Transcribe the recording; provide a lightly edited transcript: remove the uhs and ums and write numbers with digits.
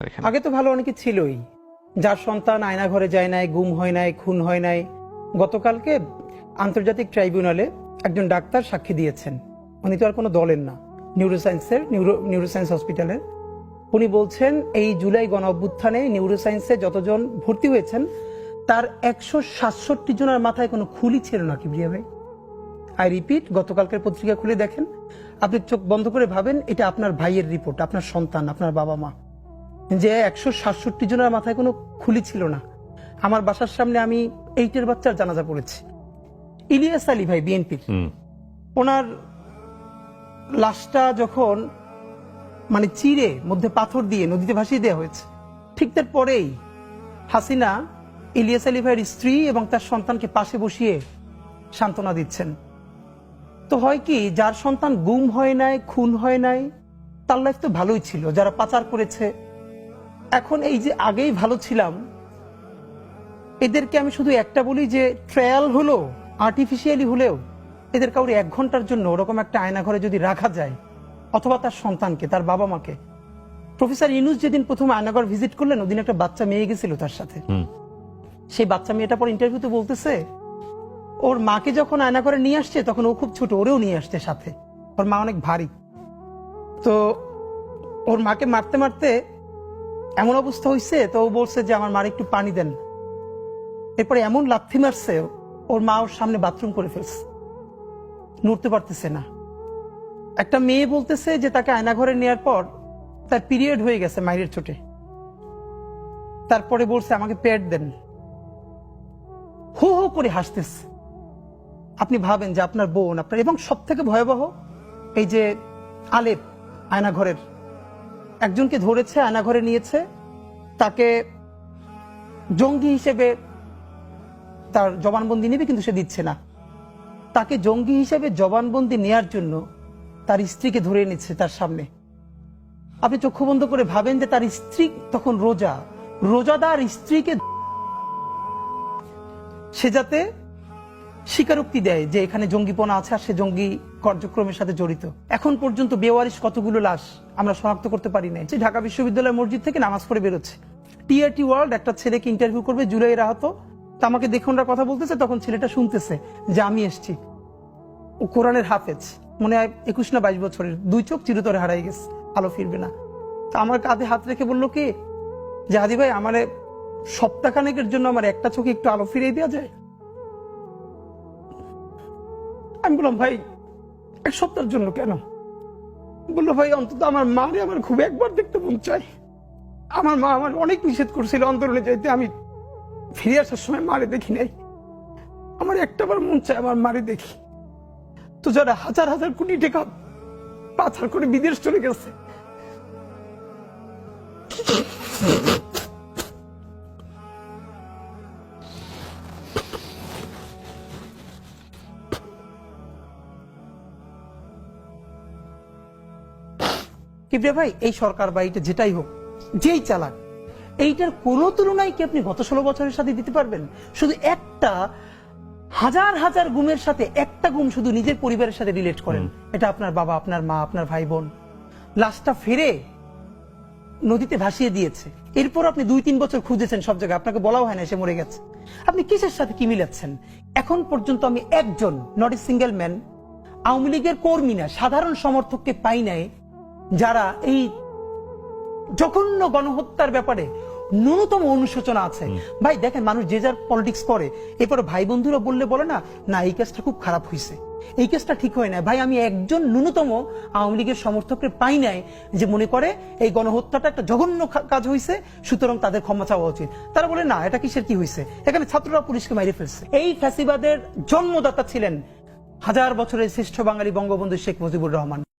আগে তো ভালো অনেকে ছিলই, যার সন্তান আয়না ঘরে যায় নাই, গুম হয় নাই, খুন হয় নাই। গতকালকে আন্তর্জাতিক ট্রাইব্যুনালে একজন ডাক্তার সাক্ষী দিয়েছেন, উনি তো আর কোনো দলের না, নিউরোসায়েন্স হসপিটালের। উনি বলছেন এই জুলাই গণ অভ্যুত্থানে নিউরোসায়েন্সে যতজন ভর্তি হয়েছেন তার 167 জনের মাথায় কোনো খুলি ছিল না। কিবরিয়া ভাই, আই রিপিট, গতকালকের পত্রিকা খুলে দেখেন, আপনি চোখ বন্ধ করে ভাবেন এটা আপনার ভাইয়ের রিপোর্ট, আপনার সন্তান, আপনার বাবা মা, যে 167 জনের মাথায় কোনো খুলি ছিল না। আমার বাসার সামনে আমি 8 বাচ্চার জানাজা পড়েছি। ইলিয়াস আলী ভাই বিএনপির, ওনার লাশটা যখন মানে চিরে মধ্যে পাথর দিয়ে নদীতে ভাসিয়ে দেওয়া হয়েছে, ঠিক তার পরেই হাসিনা ইলিয়াস আলী ভাইয়ের স্ত্রী এবং তার সন্তানকে পাশে বসিয়ে সান্ত্বনা দিচ্ছেন। তো হয় কি, যার সন্তান গুম হয় নাই, খুন হয় নাই, তার লাইফ তো ভালোই ছিল। যারা পাচার করেছে, এখন এই যে আগেই ভালো ছিলাম, এদেরকে আমি শুধু একটা বলি যে ট্রায়াল হলো আর্টিফিশিয়ালি হলেও এদের কাউরে 1 ঘন্টার জন্য ওরকম একটা আয়না ঘরে যদি রাখা যায়, অথবা তার সন্তানকে, তার বাবা মাকে। প্রফেসর ইউনূস যেদিন প্রথম আয়নাঘর ভিজিট করলেন, ওদিন একটা বাচ্চা মেয়ে গেছিল তার সাথে। সেই বাচ্চা মেয়েটা পর ইন্টারভিউতে বলতেছে, ওর মাকে যখন আয়না ঘরে নিয়ে আসছে তখন ও খুব ছোট, ওরেও নিয়ে আসছে সাথে, ওর মা অনেক ভারী। তো ওর মাকে মারতে মারতে এমন অবস্থা হয়েছে, তো ও বলছে যে আমার মার একটু পানি দেন। এরপরে এমন লাথি মারছে, ওর মা ওর সামনে বাথরুম করে ফেলছে, নড়তে পারতেছে না। একটা মেয়ে বলতেছে যে তাকে আয়না ঘরে নেওয়ার পর তার পিরিয়ড হয়ে গেছে মায়ের চোটে, তারপরে বলছে আমাকে প্যাড দেন, হো হো করে হাসতেছে। আপনি ভাবেন যে আপনার বোন, আপনার, এবং সব থেকে ভয়াবহ এই যে আলেপ আয়না ঘরের একজনকে ধরেছে, আয়না ঘরে নিয়েছে, তাকে জঙ্গি হিসেবে তার জবানবন্দি নেবে, কিন্তু সে দিচ্ছে না। তাকে জঙ্গি হিসেবে জবানবন্দি নেয়ার জন্য তার স্ত্রীকে ধরে এনেছে তার সামনে। আপনি চক্ষু বন্ধ করে ভাবেন যে তার স্ত্রী তখন রোজাদার স্ত্রীকে সে যাতে স্বীকারোক্তি দেয় যে এখানে জঙ্গিপনা আছে আর সে জঙ্গি কার্যক্রমের সাথে জড়িত। এখন পর্যন্ত বেওয়ারিশ কতগুলো লাশ আমরা শনাক্ত করতে পারি নাই। ঢাকা বিশ্ববিদ্যালয় মসজিদ থেকে নামাজ পড়ে বেরোচ্ছে, টিআরটি ওয়ার্ল্ড একটা ছেলেকে ইন্টারভিউ করবে, জুলাইয়ের আহত। তা আমাকে দেখে ওনারা কথা বলতেছে, তখন ছেলেটা শুনতেছে যে আমি এসছি। ও কোরআনের হাফেজ, মনে হয় 21 না 22 বছরের, 2 চোখ চিরতরে হারাই গেছে, আলো ফিরবে না। তা আমার কাঁধে হাত রেখে বললো কি যে হাদি ভাই, আমার সপ্তাহখানেকের জন্য আমার একটা চোখে একটু আলো ফিরিয়ে দেওয়া যায়? আমি বললাম ভাই 1 সপ্তাহের জন্য কেন? বললো ভাই অন্তত আমার মারে আমার খুব একবার দেখতে মন চাই। আমার মা আমার অনেক নিষেধ করছিল অন্তরণে যাইতে, আমি ফিরে আসার সময় মারে দেখি নাই, আমার একটাবার মন চায় আমার মারে দেখি। তো যারা হাজার হাজার কোটি টাকা পাচার করে বিদেশ চলে গেছে, কিবরিয়া ভাই, এই সরকার বা এইটা যেটাই হোক, যেই চালাক, এইটার কোনো তুলনায় কি আপনি গত 16 বছরের সাথে দিতে পারবেন? শুধু একটা হাজার হাজার গুমের সাথে একটা গুম শুধু নিজের পরিবারের সাথে রিলেট করেন, এটা আপনার বাবা, আপনার মা, আপনার ভাই বোন, লাশটা ফিরে নদীতে ভাসিয়ে দিয়েছে। এরপর আপনি 2-3 বছর খুঁজেছেন সব জায়গায়, আপনাকে বলাও হয় না সে মরে গেছে। আপনি কিসের সাথে কি মিলাচ্ছেন? এখন পর্যন্ত আমি একজন, not a single man, Awami লীগের কর্মী না, সাধারণ সমর্থককে পাই নাই যারা এই জঘন্য গণহত্যার ব্যাপারে ন্যূনতম অনুশোচনা আছে। ভাই দেখেন, মানুষ যে যার পলিটিক্স করে, এরপরে ভাই বন্ধুরা বললে বলে না, না এই কেসটা খুব খারাপ হয়েছে, এই কেসটা ঠিক হয় না। ভাই আমি একজন ন্যূনতম আওয়ামী লীগের সমর্থককে পাই নাই যে মনে করে এই গণহত্যাটা একটা জঘন্য কাজ হয়েছে, সুতরাং তাদের ক্ষমা চাওয়া উচিত। তারা বলে না, এটা কিসের কি হয়েছে, এখানে ছাত্ররা পুলিশকে মাইরে ফেলছে। এই ফ্যাসিবাদের জন্মদাতা ছিলেন হাজার বছরের শ্রেষ্ঠ বাঙালি বঙ্গবন্ধু শেখ মুজিবুর রহমান।